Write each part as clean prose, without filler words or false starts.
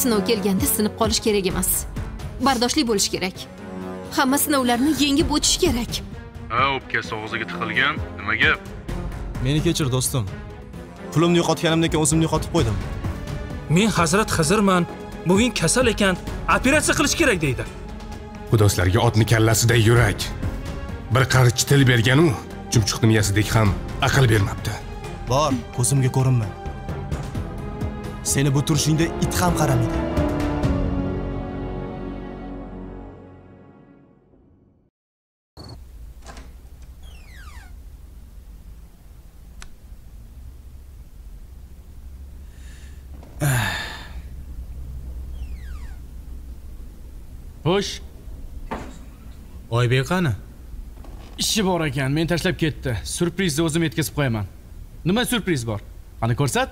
sinov kelganda sinib qolish kerak emas. Bardoshli bo'lish kerak. Hamma sinovlarni yengib o'tish kerak. Ha, o'pkasi og'ziga tiqilgan. Nima gap? Meni kechir do'stim. Pulimni yo'qotganimdan keyin o'zimni yo'qotib qo'ydim. Men Hazrat Xizrman. Bugün kasal ekan, operatsiya qilish kerak deydi. Xudoslarga otni kallasiday yurak. Bir qarich til bergan-u, chumchuqni miyasidek ham aql bermabdi. Bor, ko'zimga ko'rinma. Seni bu turishingda it ham qaramaydi. Xo'sh. Oybek qani? Ishi bor ekan, men tashlab ketdi. Surprizni o'zim yetkazib qo'yaman. Nima surpriz bor? Qani ko'rsat?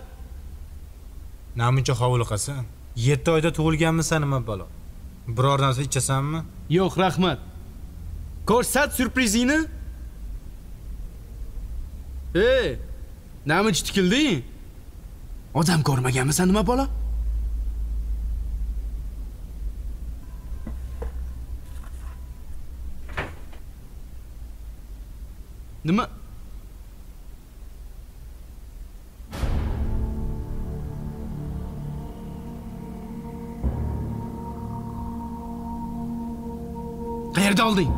Namuncha hovliqasan? 7 oyda tug'ilganmisan nima balo? Biror narsa ichasanmi? Yo'q, rahmat. Ko'rsat surprizingni. Namuncha tikilding? Odam ko'rmaganmisan nima balo? Nima? Qayerda olding?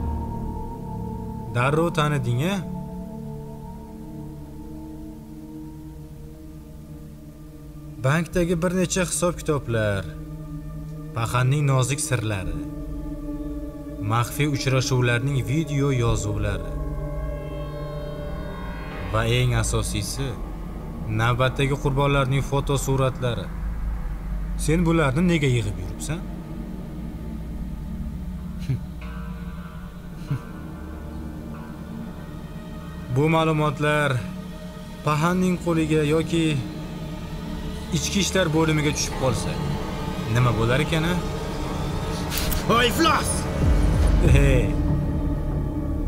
Darrov taniding-a? Bankdagi bir necha hisob-kitoblar, Paxanning nozik sirlari, maxfiy uchrashuvlarning video yozuvlari va eng asosiysi navbatdagi qurbonlarning foto suratlari. Sen bularni nega yig'ib yuribsan? Bu ma'lumotlar Paxanning qo'liga yoki ichki ishlar bo'limiga tushib qolsa, nima bo'lar ekan-a? Voy iflos!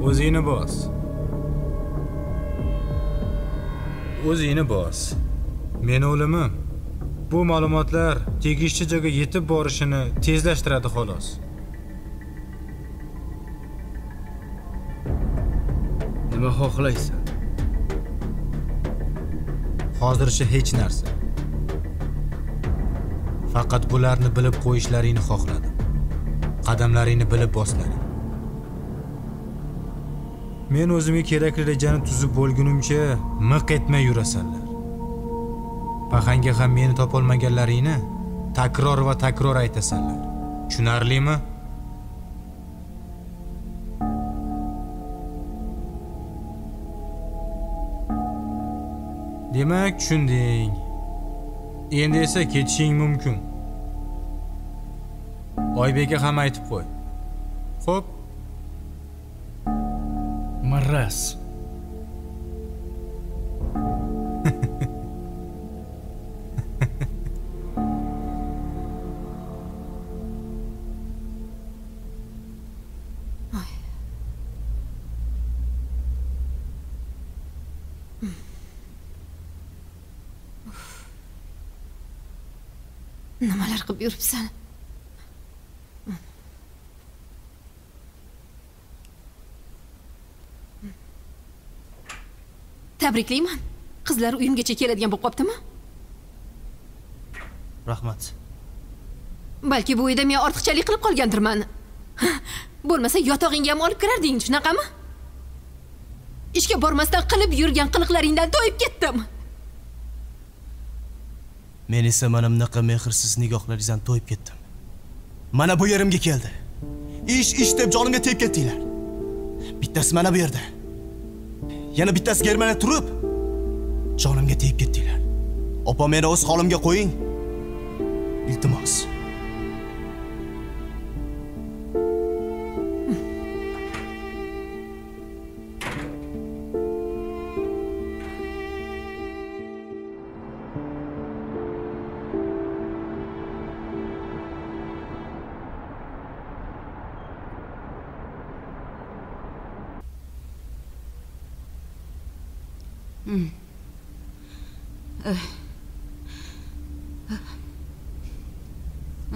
O'zingni bos. O'zingni bos. Men o'limim. Bu ma'lumotlar tegishli joyga yetib borishini tezlashtiradi xolos. Nima xohlaysan? Hozircha hech narsa. Faqat bularni bilib qo'yishlaringni xohladim. Qadamlaringni bilib boslaring. Men o'zimga kerakli rejani tuzib bo'lgunimcha miq etmay yurasanlar. Paxanga ham meni topolmaganlaringni takror va takror aytasanlar. Tushunarlimi? Demak, tushunding. Endi esa ketishing mumkin. Oybekka ham aytib qo'y. Xo'p. Maras. Nimalar qilib yuribsan? Tabriklayman. Qizlar uyimgacha keladigan bo'lib qoptimi? Rahmat. Balki bu uyda men ortiqchalik qilib qolgandirman. Bo'lmasa yotog'ingga ham olib kirarding, shunaqami? Ishga bormasdan qilib yurgan qiliqlaringdan to'yib ketdim. Men esa mana bunaqa mehrsiz nigohlaringizdan to'yib ketdim. Mana bu yerimga keldi. Ish deb jonimga tegib ketdinglar. Bittasi mana bu yerda. Yana bittasi Germaniya turib jonimga tegib ketdinglar. Opa, meni o'z holimga qo'ying. Iltimos.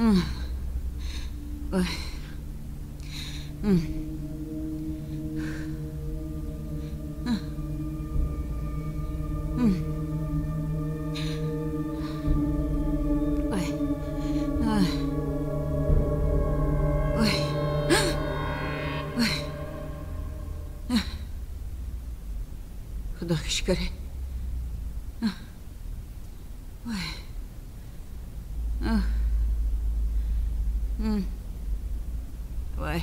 Voy. Xudoga shukr. Voy. Voy.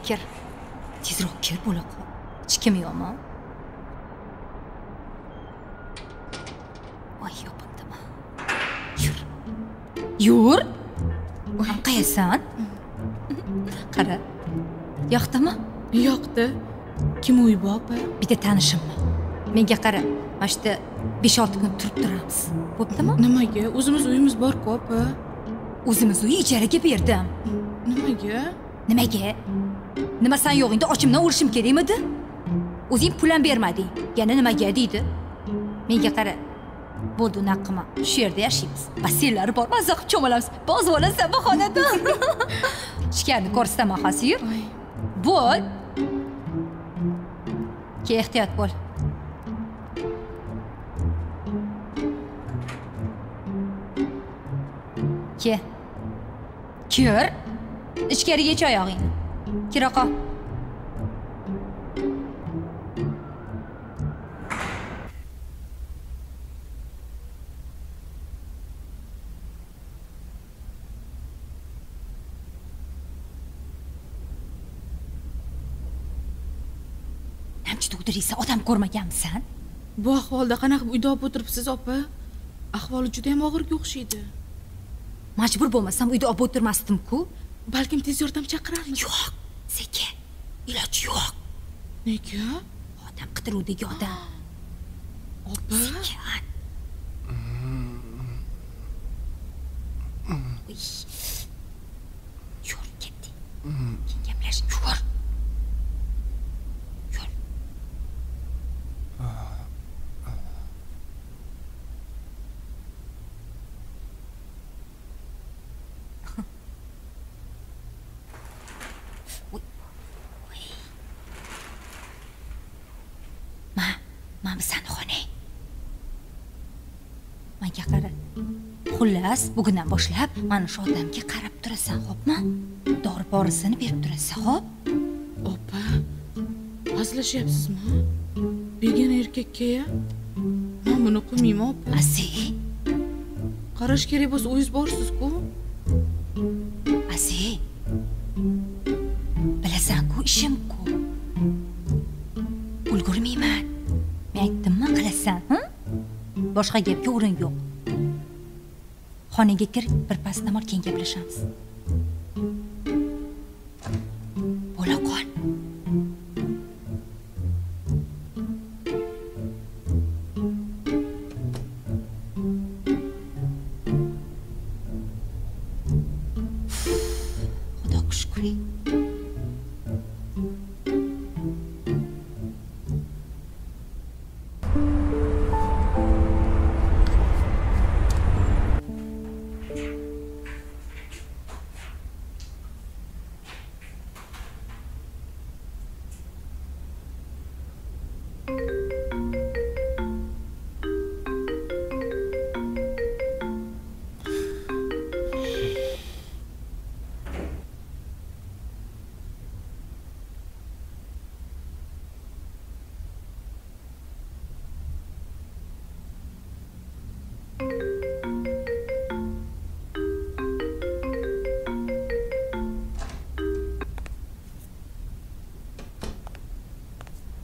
Kir. Tezroq kir bo'la qol. Hech kim yo'qmi? Voy, yopindimi? Yur. Qayasan? Qara. Yoqdimi? Yoqdi. Kim uy bu opa? Bitta tanishimmi? Menga qara. Mana shu 5-6 kun turib turamiz. Bo'ptimi? Nimaga? O'zimiz uyimiz bor-ku opa. O'zimiz uy ijaraga berdim. Nimaga? Nimaga? Nima sen yo'g'ingda ochimdan o'lishim kerakmidi? O'zing pul ham bermading. Yana nimaga deydi? Menga qara. Bo'ldi, unaqa qilma. Shu yerda yashaymiz. Basseynlari bor, mazza qilib cho'milamiz. Bozvolansa bahonada. Shikani ko'rsataman hasi-yu. Bo'l. Ke ehtiyot bo'l. Ke. Kir. Ichkariga yech oyog'ingni. Kira qol. Namchi o'tirisa odam ko'rmaganmisan? Bu ahvolda qanaqa uyda olib o'tiribsiz opa? Ahvoli juda ham og'irga o'xshaydi. Majbur bo'lmasam uyda olib o'tirmasdim-ku. Balkim tez yordam chaqirarmiz. Yo'q, sekin. Iloj yo'q. Nega? Odam qidiruvdagi odam. Opa. Sekin. Yur, ketdik. Keyin gaplashib yur. Mana sani xonang. Menga qara. Xullas, bugundan boshlab mana shu odamga qarab turasan, xo'pmi? Dori borisini berib turasan, xo'p? Opa, hazillashyapsizmi? Begona erkakka-ya? Men buni qilmayman, opa. Asi. Qarash kerak bo'lsa, o'zingiz borsiz-ku. Asi. Bilasan-ku, ishim-ku. Ulgurmayman. Men aytdimmi, qilasan, ha? Boshqa gapga o'rin yo'q. Xonaga kir, birpas dam ol, keyin gaplashamiz. Bo'la qol. Xudoga shukr.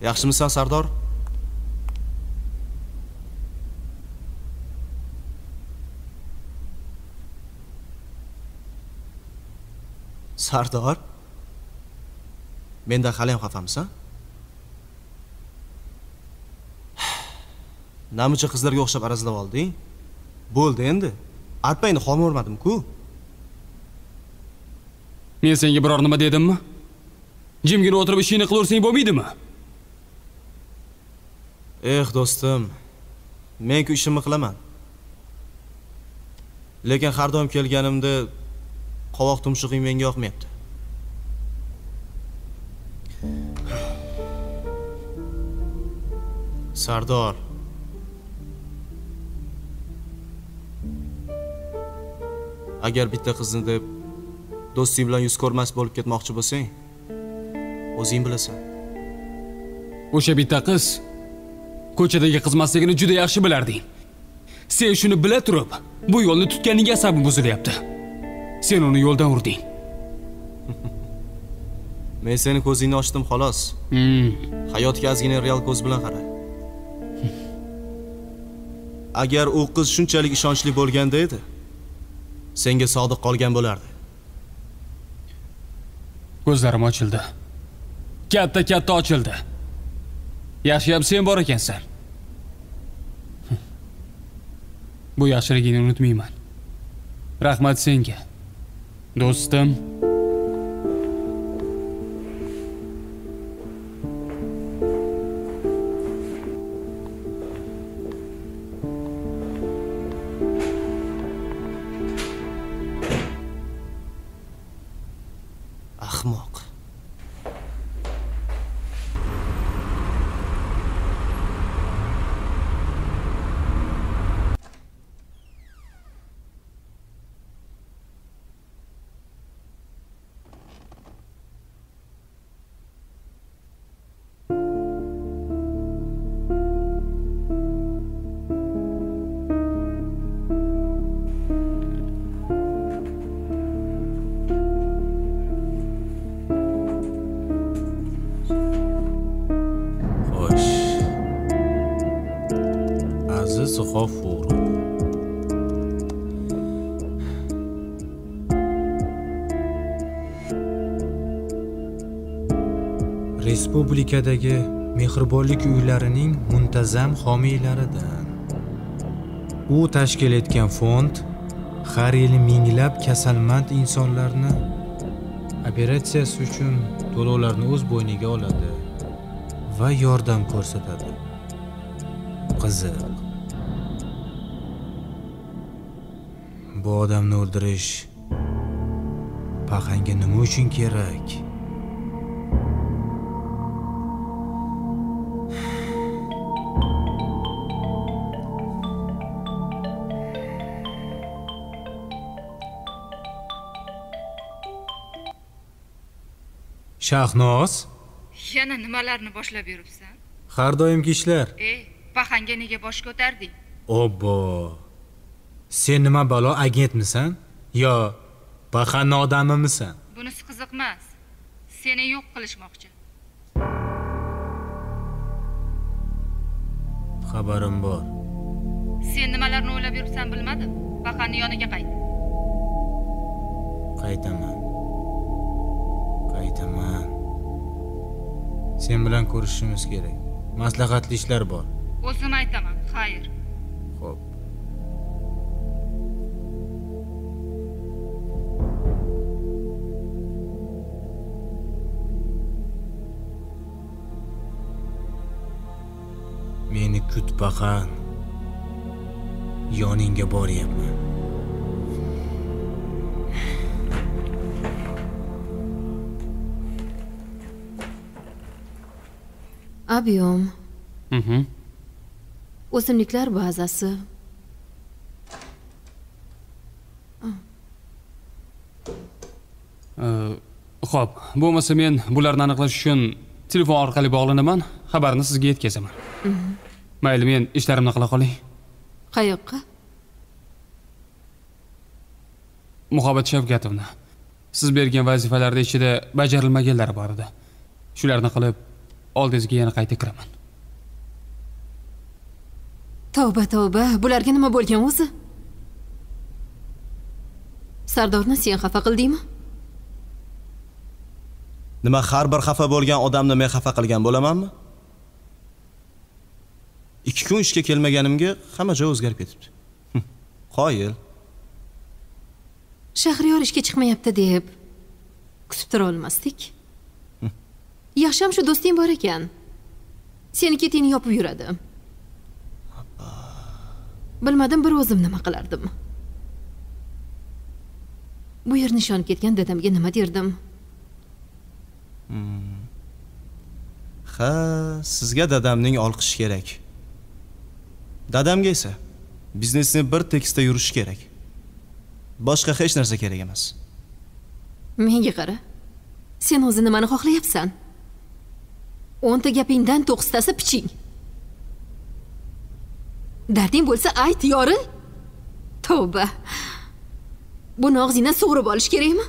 Yaxshimisan, Sardor? Sardor? Mendan hali ham xafamisan? Namuncha qizlarga o'xshab arazlab olding? Bo'ldi endi. Arpangni xom o'rmadim-ku. Men senga biror nima dedimmi? Jimgina o'tirib ishingni qilaversang bo'lmaydimi? Do'stim, men-ku ishimni qilaman. Lekin har doim kelganimda qovoq tumshug'ing menga yoqmayapti. Sardor, agar bitta qizni deb do'sting bilan yuz ko'rmas bo'lib ketmoqchi bo'lsang, o'zing bilasan. O'sha bitta qiz ko'chadagi qizmasligini juda yaxshi bilarding. Sen shuni bila turib, bu yo'lni tutganingga asabim buzilyapti. Sen uni yo'ldan urding. Men seni ko'zingni ochdim xolos. Hayotga ozgina real ko'z bilan qara. Agar u qiz shunchalik ishonchli bo'lganda edi, senga sodiq qolgan bo'lardi. Ko'zlarim ochildi. Katta ochildi. Yaxshiyam sen bor ekansan. Bu yaxshiligingni unutmayman. Rahmat senga, do'stim. Ahmoq. G'afur. Respublikadagi mehribonlik uylarining muntazam homiylaridan. U tashkil etgan fond har yili minglab kasalmand insonlarni operatsiyasi uchun to'lovlarni o'z bo'yniga oladi va yordam ko'rsatadi. Qiziq. Bu odamni o'ldirish Paqanga nima uchun kerak? Shahnoz, yana nimalarni boshlab yuribsan? Har doimgi ishlar. Paqanga nega bosh ko'tarding? Obbo. Sen nima balo agentmisan yo Paqanning odamimisan? Bunisi qiziq emas. Seni yo'q qilishmoqchi. Xabarim bor. Sen nimalarni o'ylab yuribsan bilmadim. Paqanning yoniga qayt. Qaytaman. Sen bilan ko'rishimiz kerak. Maslahatli ishlar bor. O'zim aytaman, xayr. Xo'p. Meni kut Paqan. Yoningga boryapman. Abiyom. O'simliklar bazasi. Xo'p, bo'lmasa men bularni aniqlash uchun telefon orqali bog'lanaman, xabarni sizga yetkazaman. Mayli, men ishlarimni qila qolay. Qayoqqa? Muhabbat Shavkatovna. Siz bergan vazifalarda ichida bajarilmaganlari bor edi. Shularni qilib oldingizga yana qayta kiraman. Tavba, tavba, bularga nima bo'lgan o'zi? Sardorni sen xafa qildingmi? Nima har bir xafa bo'lgan odamni men xafa qilgan bo'lamanmi? 2 kun ishga kelmaganimga hamma joy o'zgarib ketibdi. Qoyil. Shahriyor ishga chiqmayapti deb kutib tura olmasdik. Yaxshim shu do'sting bor ekan. Seni ketini yopib yuradi. Bilmadim bir o'zim nima qilardim. Bu yerni ishonib ketgan dadamga nima derdim? Ha, sizga dadamning olqishi kerak. Dadamga esa biznesni bir tekisda yurishi kerak. Boshqa hech narsa kerak emas. Menga qara. Sen o'zi nimani xohlayapsan? 10 ta gapingdan 9 tasi piching. Darding bo'lsa ayt, yoril. Tavba. Buni og'zingdan sug'urib olish kerakmi?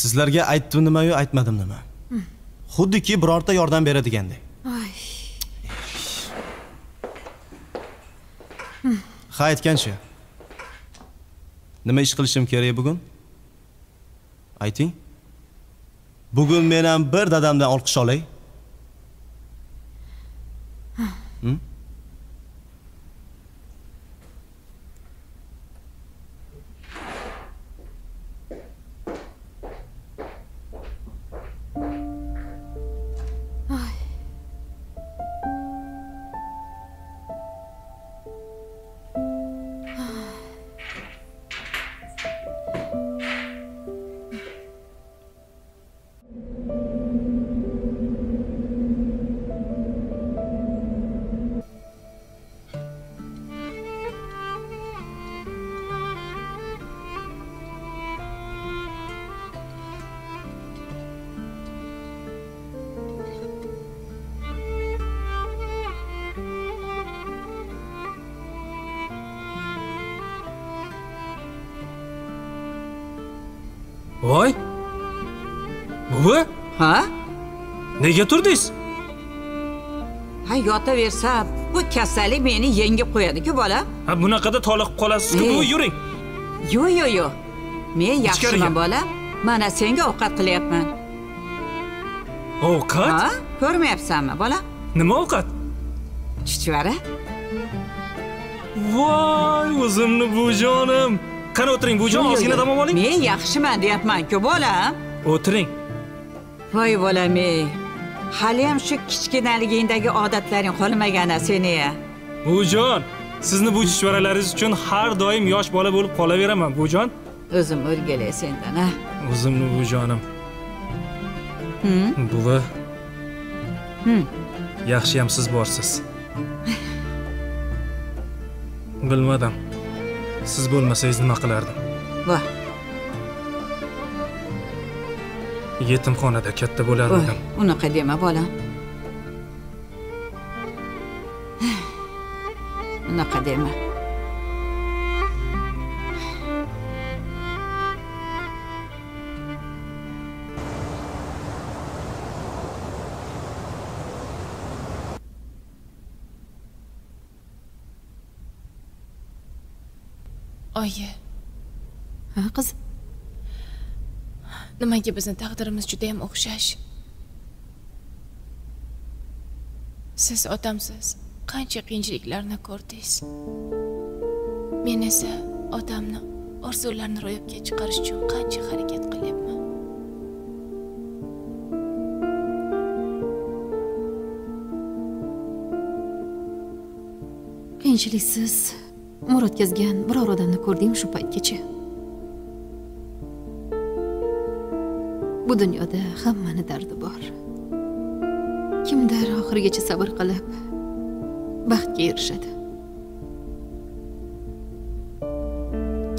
Sizlarga aytdim nima-yu, aytmadim nima. Xuddiki birorta yordam beradigandek. Ay. Ha, aytganchi. Nima ish qilishim kerak bugun? Ayting. Bugun men ham bir dadamdan olqish olay. Voy! Buvi? Ha? Nega turdingiz? Ha, yotaversa, bu kasallik meni yengib qo'yadi-ku, bola. Ha, bunaqada toliqib qolasiz-ku, buvi, yuring. Yo. Men yaxshiman, bola. Mana senga ovqat qilyapman. Ovqat? Ha? Ko'rmayapsanmi, bola? Nima ovqat? Chuchvara. Voy, o'zimni bujonim. Qani o'tiring, bujon, ozgina dam oling. Men yaxshiman deyapman-ku, bola. O'tiring. Voy bolam, hali ham shu kichkinaligingdagi odatlaring qolmagana seni. Bujon, sizni bu chuchvaralaringiz uchun har doim yosh bola bo'lib qolaveraman, bujon. O'zim o'rgilay sendan, ha. O'zimni bujonim. Buvi. Yaxshi ham siz borsiz. Bilmadim. Siz bo'lmasangiz nima qilardim? Voh. Yetimxonada katta bo'lar edim. Unaqa dema, bolam. Unaqa dema. Oyi. Ha, qiz. Nimaga bizning taqdirimiz juda ham o'xshash? Siz otamsiz qancha qiyinchiliklarni ko'rdingiz. Men esa otamni orzularini ro'yobga chiqarish uchun qancha harakat qilyapman. Qiyinchiliksiz umr o'tkazgan biror odamni ko'rdingmi shu paytgacha? Bu dunyoda hammani dardi bor. Kimdir oxirigacha sabr qilib baxtga erishadi.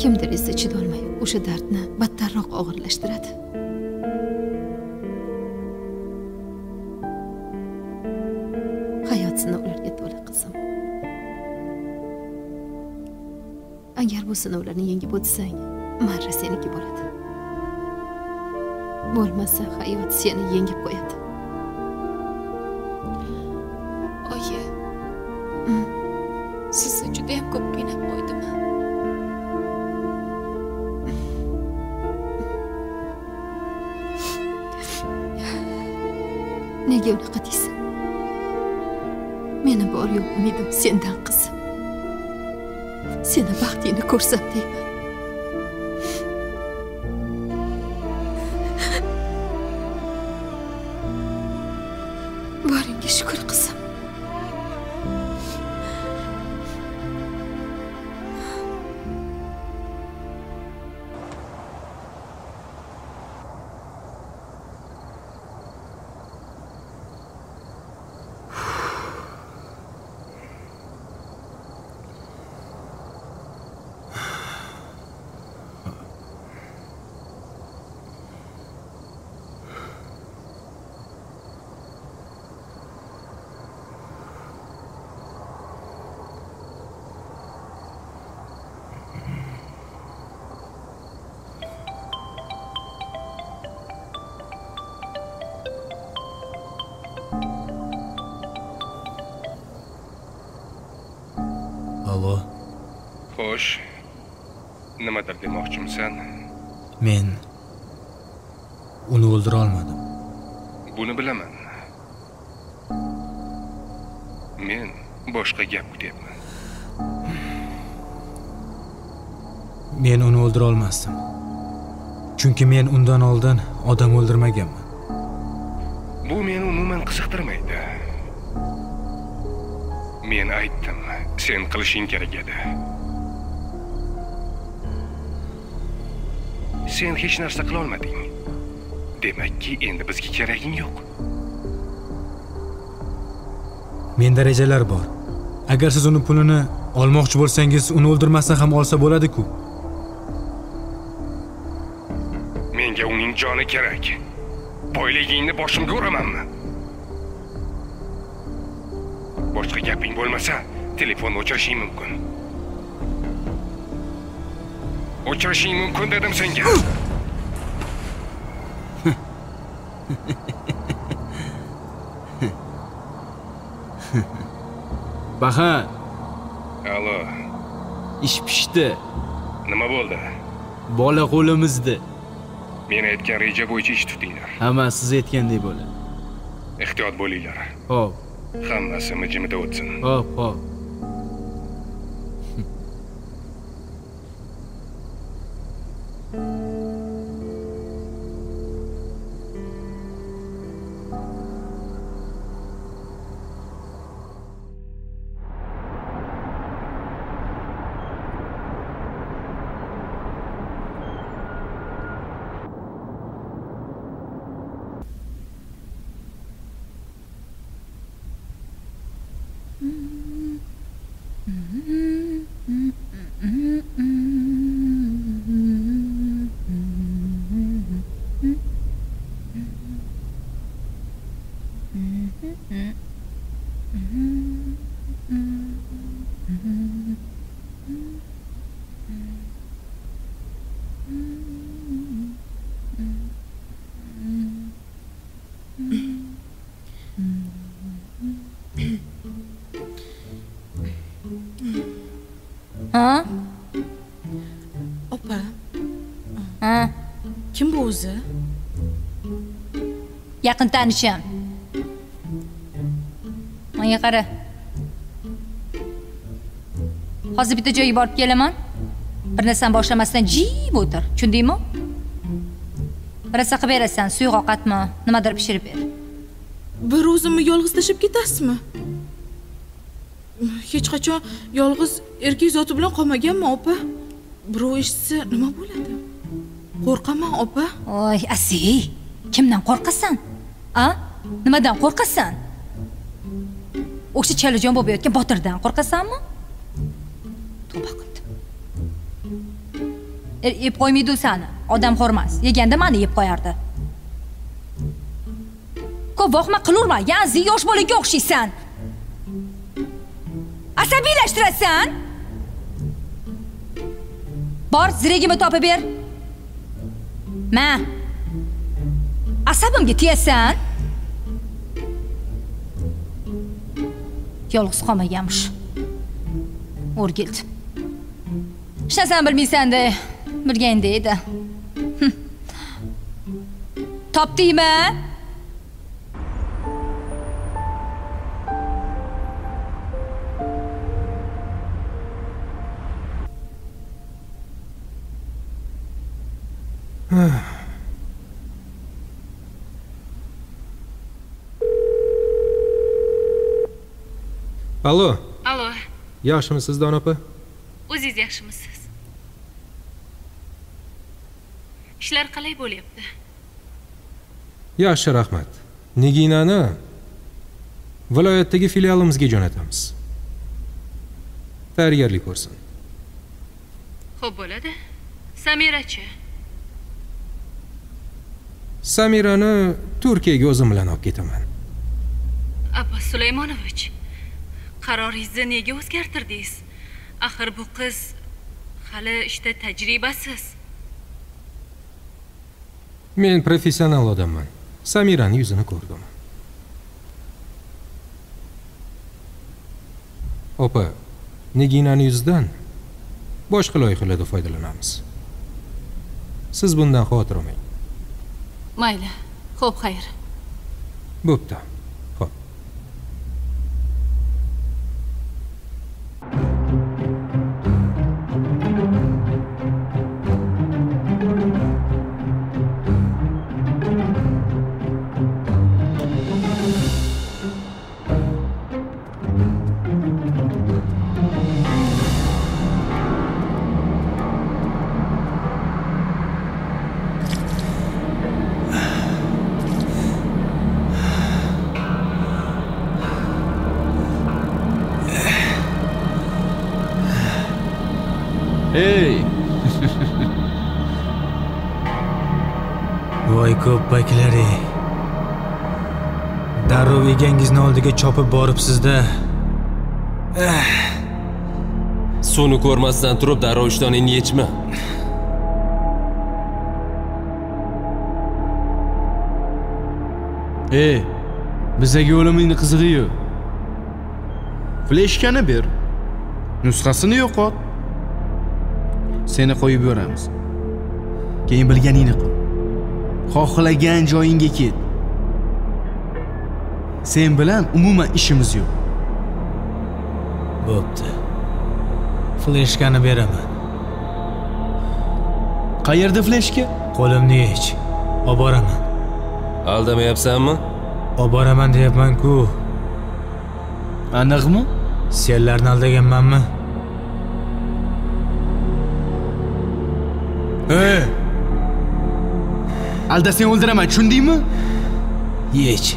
Kimdir esa chidolmay o'sha dardni battarroq og'irlashtiradi. Hayot sinovlarga to'la qizim. Agar bu sinovlarni yengib o'tsang, marra seniki bo'ladi. Bo'lmasa hayot seni yengib qo'yadi. Oyi, sizni juda ham ko'p qiynab qo'ydimmi? Nega unaqa deysan? Meni bor yo'q umidim sendan qizim. Seni baxtingni ko'rsam deyman. Boringga shukr qizim. Allo. Xo'sh. Nimadir demoqchimisan? Men uni o'ldira olmadim. Buni bilaman. Men boshqa gap kutyapman. Men uni o'ldira olmasdim. Chunki men undan oldin odam o'ldirmaganman. Bu meni umuman qiziqtirmaydi. Men aytdim, sen qilishing kerak edi. Sen hech narsa qila olmading. Demakki, endi bizga keraging yo'q. Menda rejalar bor. Agar siz uni pulini olmoqchi bo'lsangiz, uni o'ldirmasa ham olsa bo'ladi-ku. Menga uning joni kerak. Boyligingni boshimga uramanmi? Boshqa gaping bo'lmasa, telefonni o'chirishing mumkin. O'chirishing mumkin dedim senga. Bahan. Allo. Ish pishdi. Nima bo'ldi? Bola qo'limizda. Men aytgan reja bo'yicha ish tutinglar. Hamma siz aytgandek bo'ladi. Ehtiyot bo'linglar. Xo'p. Hammasi mijimida o'tsin. Xo'p, xo'p. Ha? Opa. Ha? Kim bu o'zi? Yaqin tanishim. Menga qara. Hozir bitta joyga borib kelaman. Bir narsani boshlamasdan jim o'tir. Tushundingmi? Bir narsa qilib berasan, suyuq ovqatmi, nimadir pishirib ber. Bir o'zimni yolg'iz tashlab ketasizmi? Hech qachon yolg'iz erkak zoti bilan qolmaganman, opa. Birov eshitsa nima bo'ladi? Qo'rqaman, opa. Oy, Asiy, kimdan qo'rqasan? A? Nimadan qo'rqasan? O'sha chalajon bo'lib yotgan Botirdan qo'rqasanmi? Tavba qildim. Yeb qo'ymaydi seni. Odam xo'rmas. Yeganda meni yeb qo'yardi. Ko'p vaqtma qilurma. Yanzi yosh bolaga o'xshaysan. Asabiylashtirassan? Bor, zirigimni topib ber. Ma. asabimga teyasan? Yolg'iz qolmaganmish. O'rgildi. Hech narsani bilmaysan-da, bilganda edi. Topdingmi? Allo. Allo. Yaxshimisiz, Don opa? O'zingiz yaxshimisiz? Ishlar qalay bo'lyapti? Yaxshi, rahmat. Niginani viloyatdagi filialimizga jo'natamiz. Tayyorgarlik ko'rsin. Xo'p bo'ladi. Samira-chi? Samirani Turkiyaga o'zim bilan olib ketaman. Abbos Sulaymonovich, qaroringizni nega o'zgartirdingiz? Axir bu qiz hali ishda tajribasiz. Men professional odamman. Samirani yuzini ko'rdim. Opa, Niginani yuzidan boshqa loyihalarda foydalanamiz. Siz bundan xavotir olmang. Mayli. Xo'p, xayr. Bo'pti. Xo'p. Hey. Voy ko'paklar. Darrov egangizni oldiga chopib boribsiz-da. Suvni ko'rmasdan turib darrov ishtoningni yechma. Bizaga o'limingni qizig'i yo'q. Fleshkani ber. Nusxasini yo'qot. Seni qo'yib yuboramiz. Keyin bilganingni qil. Xohlagan joyingga ket. Sen bilan umuman ishimiz yo'q. Bo'pti. Fleshkani beraman. Qayerda fleshka? Qo'limni yech. Olib boraman. Aldamayapsanmi? Olib boraman deyapman-ku. Aniqmi? Senlarni aldaganmanmi? Aldasang o'ldiraman, tushundingmi? Yech.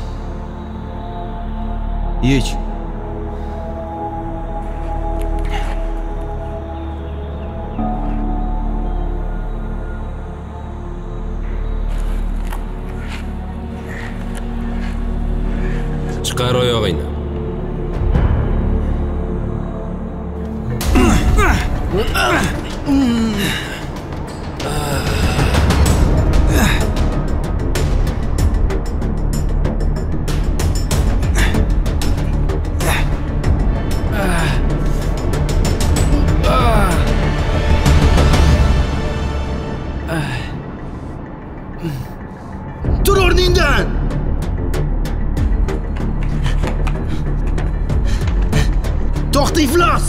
Yech. Chiqar oyog'ingni. Tur o'rningdan! To'xta, iflos!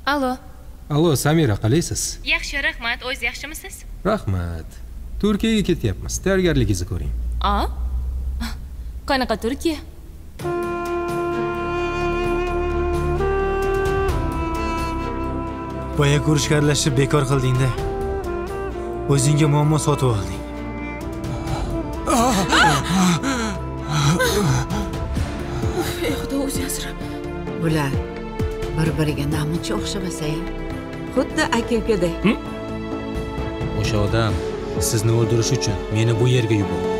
Allo. Allo, Samira, qalaysiz? Yaxshi, rahmat. O'zingiz yaxshimisiz? Rahmat. Turkiyaga ketyapmiz. Tayyorgarligingizni ko'ring. Qanaqa Turkiya? Boya ko'rishga aralashib bekor qilding-da. O'zingga muammo sotib olding. Ey Xudo, o'zi asrab. Bular bir-biriga namuncha o'xshamasa-ya. Xuddi aka-ukadek. O'sha odam sizni o'ldirish uchun meni bu yerga yubordi.